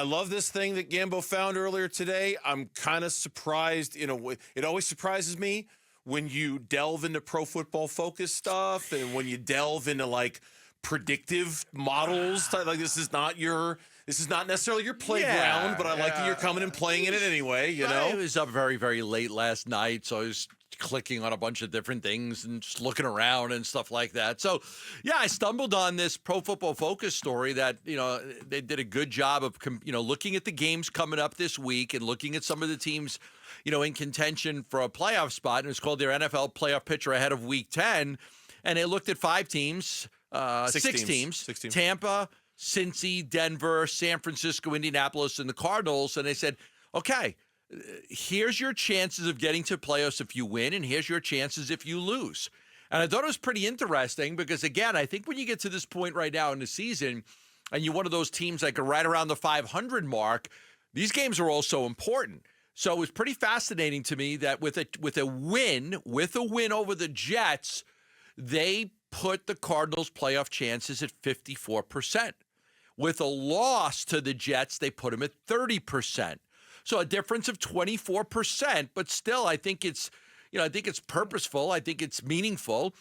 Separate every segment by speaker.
Speaker 1: I love this thing that Gambo found earlier today. I'm kind of surprised in a way. It always surprises me when you delve into Pro Football Focus stuff and when you delve into like predictive models. Like this is not necessarily your playground, but I like that you're coming and playing in it anyway. You know,
Speaker 2: I was up very, very late last night, so I was clicking on a bunch of different things and just looking around and stuff like that. So, yeah, I stumbled on this Pro Football Focus story that, they did a good job of, looking at the games coming up this week and looking at some of the teams, in contention for a playoff spot. And it's called their NFL playoff picture ahead of week 10. And they looked at five teams, six teams, Tampa, Cincy, Denver, San Francisco, Indianapolis, and the Cardinals. And they said, okay, here's your chances of getting to playoffs if you win, and here's your chances if you lose. And I thought it was pretty interesting because, again, I think when you get to this point right now in the season and you're one of those teams that are right around the 500 mark, these games are all so important. So it was pretty fascinating to me that with a win over the Jets, they put the Cardinals' playoff chances at 54%. With a loss to the Jets, they put them at 30%. So a difference of 24%, but still, I think it's purposeful. I think it's meaningful.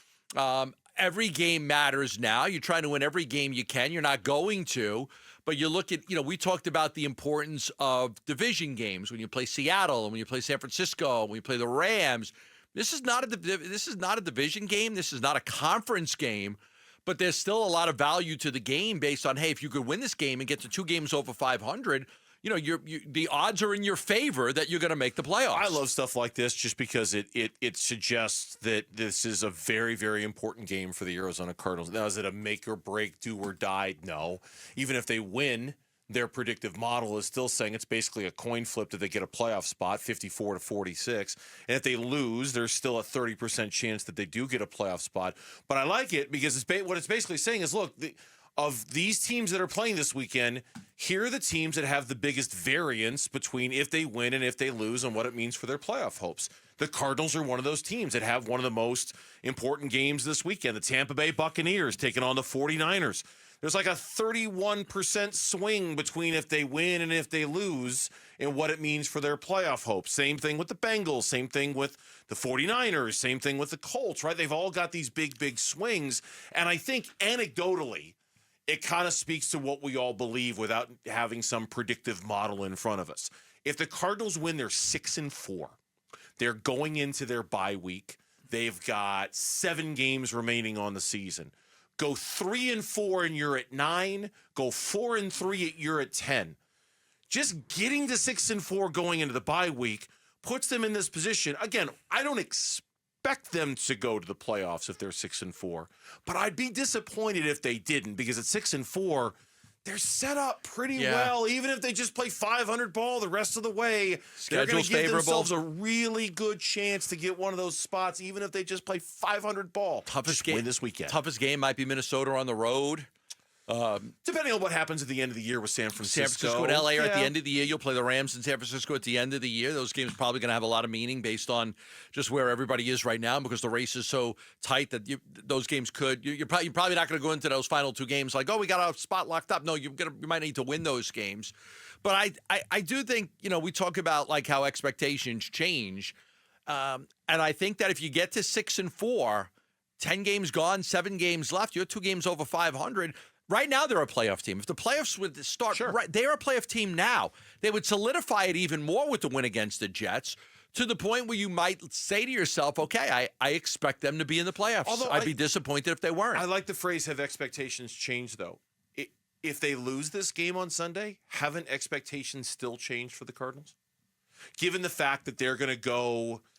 Speaker 2: Every game matters now. You're trying to win every game you can. You're not going to, but you look at, we talked about the importance of division games when you play Seattle and when you play San Francisco, when you play the Rams. This is not a division game. This is not a conference game, but there's still a lot of value to the game based on, hey, if you could win this game and get to 2 games over 500, the odds are in your favor that you're going to make the playoffs.
Speaker 1: I love stuff like this just because it suggests that this is a very, very important game for the Arizona Cardinals. Now, is it a make or break, do or die? No. Even if they win, their predictive model is still saying it's basically a coin flip that they get a playoff spot, 54-46. And if they lose, there's still a 30% chance that they do get a playoff spot. But I like it because what it's basically saying is, look, of these teams that are playing this weekend, here are the teams that have the biggest variance between if they win and if they lose and what it means for their playoff hopes. The Cardinals are one of those teams that have one of the most important games this weekend. The Tampa Bay Buccaneers taking on the 49ers. There's like a 31% swing between if they win and if they lose and what it means for their playoff hopes. Same thing with the Bengals. Same thing with the 49ers. Same thing with the Colts, right? They've all got these big, big swings. And I think anecdotally, it kind of speaks to what we all believe without having some predictive model in front of us. If the Cardinals win, they're 6-4. They're going into their bye week. They've got 7 games remaining on the season. Go 3-4 and you're at 9. Go 4-3 and you're at 10. Just getting to 6-4 going into the bye week puts them in this position. Again, I don't expect them to go to the playoffs if they're 6-4, but I'd be disappointed if they didn't because at 6-4, they're set up pretty well. Even if they just play 500 ball the rest of the way, they're going to give themselves a really good chance to get one of those spots, even if they just play 500 ball.
Speaker 2: Toughest game
Speaker 1: win this weekend.
Speaker 2: Toughest game might be Minnesota on the road.
Speaker 1: Depending on what happens at the end of the year with San Francisco.
Speaker 2: San Francisco and L.A. are at the end of the year. You'll play the Rams in San Francisco at the end of the year. Those games are probably going to have a lot of meaning based on just where everybody is right now because the race is so tight that those games could. You're probably not going to go into those final 2 games like, oh, we got our spot locked up. No, you might need to win those games. But I do think, we talk about like how expectations change. And I think that if you get to 6-4, 10 games gone, 7 games left, you're 2 games over 500. Right now, they're a playoff team. If the playoffs would start, right, they're a playoff team now. They would solidify it even more with the win against the Jets to the point where you might say to yourself, okay, I expect them to be in the playoffs. Although I'd be disappointed if they weren't.
Speaker 1: I like the phrase, have expectations changed, though. If they lose this game on Sunday, haven't expectations still changed for the Cardinals? Given the fact that they're going to go –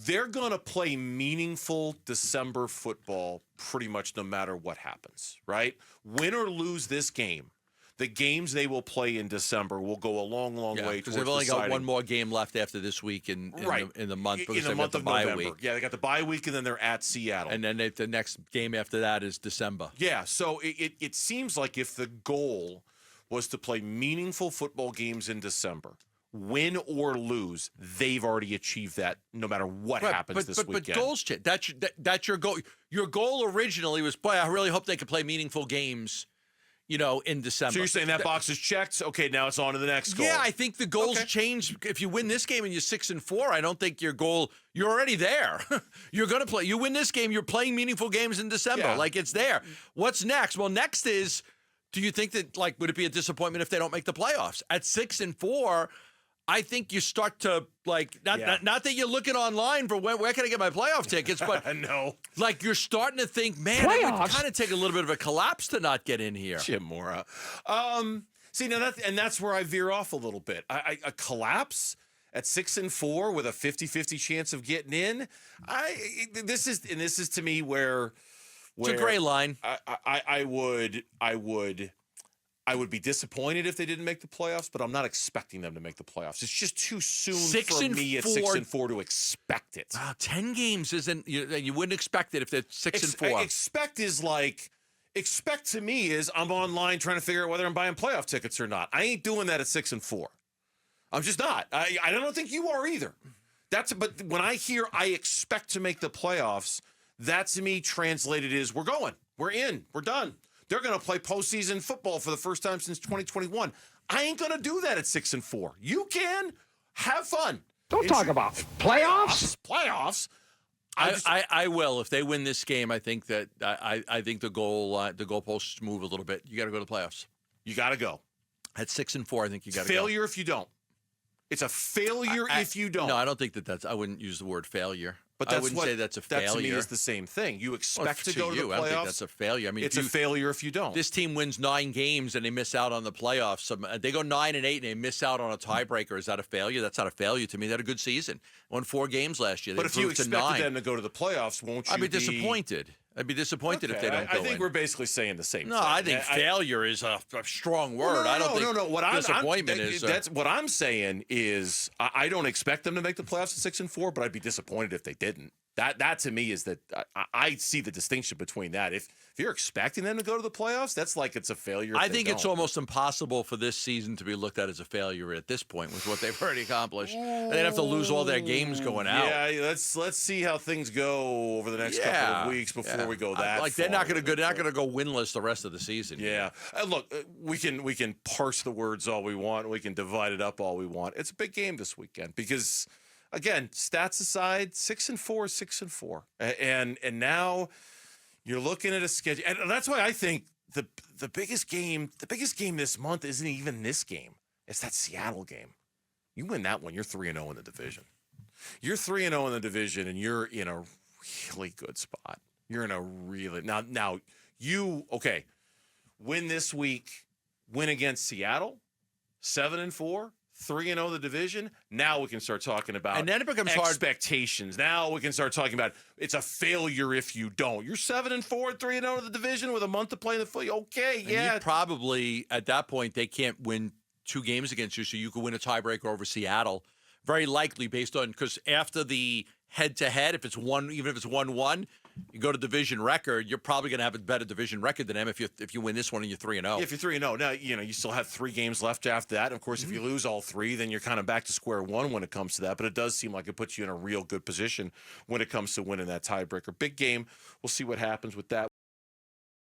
Speaker 1: they're going to play meaningful December football pretty much no matter what happens, right? Win or lose this game, the games they will play in December will go a long, long way
Speaker 2: because they've only got one more game left after this week in the month because they've got the bye week.
Speaker 1: Yeah, they got the bye week, and then they're at Seattle.
Speaker 2: And then the next game after that is December.
Speaker 1: Yeah, so it seems like if the goal was to play meaningful football games in December, win or lose, they've already achieved that no matter what happens this weekend.
Speaker 2: But goals change. That's your goal. Your goal originally was, boy, I really hope they could play meaningful games, in December.
Speaker 1: So you're saying that box is checked? Okay, now it's on to the next goal.
Speaker 2: Yeah, I think the goals change. If you win this game and you're 6-4, I don't think your goal, you're already there. You're going to play. You win this game, you're playing meaningful games in December.
Speaker 1: Yeah.
Speaker 2: Like, it's there. What's next? Well, next is, do you think that, would it be a disappointment if they don't make the playoffs? At 6-4, I think you start to, not that you're looking online for where can I get my playoff tickets, but
Speaker 1: no.
Speaker 2: You're starting to think, man, it would kind of take a little bit of a collapse to not get in here.
Speaker 1: Jim Mora. See, now that's where I veer off a little bit. A collapse at 6-4 with a 50-50 chance of getting in. This is to me where
Speaker 2: it's a gray line.
Speaker 1: I would be disappointed if they didn't make the playoffs, but I'm not expecting them to make the playoffs. It's just too soon for me at 6-4 to expect it.
Speaker 2: Wow, 10 games isn't. You wouldn't expect it if they're 6-4.
Speaker 1: Expect to me is I'm online trying to figure out whether I'm buying playoff tickets or not. I ain't doing that at 6-4. I'm just not. I don't think you are either. But when I hear I expect to make the playoffs, that to me translated is we're going, we're in, we're done. They're going to play postseason football for the first time since 2021. I ain't going to do that at 6-4. You can have fun.
Speaker 3: Don't talk about playoffs.
Speaker 1: Playoffs.
Speaker 2: I will. If they win this game, I think that I think the goalposts move a little bit. You got to go to the playoffs.
Speaker 1: You got to go.
Speaker 2: At 6-4, I think you got to go.
Speaker 1: Failure if you don't. It's a failure if you don't.
Speaker 2: No, I don't think that's. I wouldn't use the word failure.
Speaker 1: But
Speaker 2: I wouldn't say that's a failure.
Speaker 1: That to me is the same thing. You expect to go to the playoffs.
Speaker 2: I don't think that's a failure. I mean,
Speaker 1: it's a failure if you don't.
Speaker 2: This team wins 9 games and they miss out on the playoffs. They go 9-8 and they miss out on a tiebreaker. Is that a failure? That's not a failure to me. They had a good season. Won 4 games last year.
Speaker 1: But if you expected them to go to the playoffs, won't you?
Speaker 2: I'd be disappointed. I'd be disappointed if they don't go in.
Speaker 1: I think we're basically saying the same thing.
Speaker 2: No, I think failure is a strong word. I don't think disappointment is.
Speaker 1: That's what I'm saying is I don't expect them to make the playoffs at 6-4, but I'd be disappointed if they didn't. That to me is that I see the distinction between that. If you're expecting them to go to the playoffs, that's like it's a failure.
Speaker 2: I think it's almost impossible for this season to be looked at as a failure at this point with what they've already accomplished. They'd have to lose all their games going out.
Speaker 1: Yeah, let's see how things go over the next couple of weeks before we go that.
Speaker 2: They're not going to go winless the rest of the season.
Speaker 1: Yeah, look, we can parse the words all we want. We can divide it up all we want. It's a big game this weekend because. Again, stats aside, 6-4 is 6-4, and now you're looking at a schedule, and that's why I think the biggest game this month isn't even this game. It's that Seattle game. You win that one, you're 3-0 in the division. You're 3-0 in the division, and you're in a really good spot. You're in a really now you win this week, win against Seattle, 7-4. 3-0 the division. Now we can start talking about
Speaker 2: and then it becomes
Speaker 1: expectations. Now we can start talking about it's a failure if you don't. You're 7-4, 3-0 the division with a month to play in the field. Okay, yeah.
Speaker 2: And probably at that point they can't win 2 games against you, so you could win a tiebreaker over Seattle. Very likely, based on because after the head-to-head, if it's 1-1, you go to division record, you're probably going to have a better division record than them if you win this one and you're 3-0.
Speaker 1: Yeah, if you're 3-0, now you still have 3 games left after that. And of course, if you lose all 3, then you're kind of back to square one when it comes to that. But it does seem like it puts you in a real good position when it comes to winning that tiebreaker. Big game. We'll see what happens with that.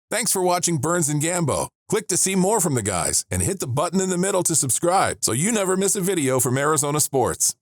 Speaker 4: Thanks for watching Burns and Gambo. Click to see more from the guys and hit the button in the middle to subscribe so you never miss a video from Arizona sports.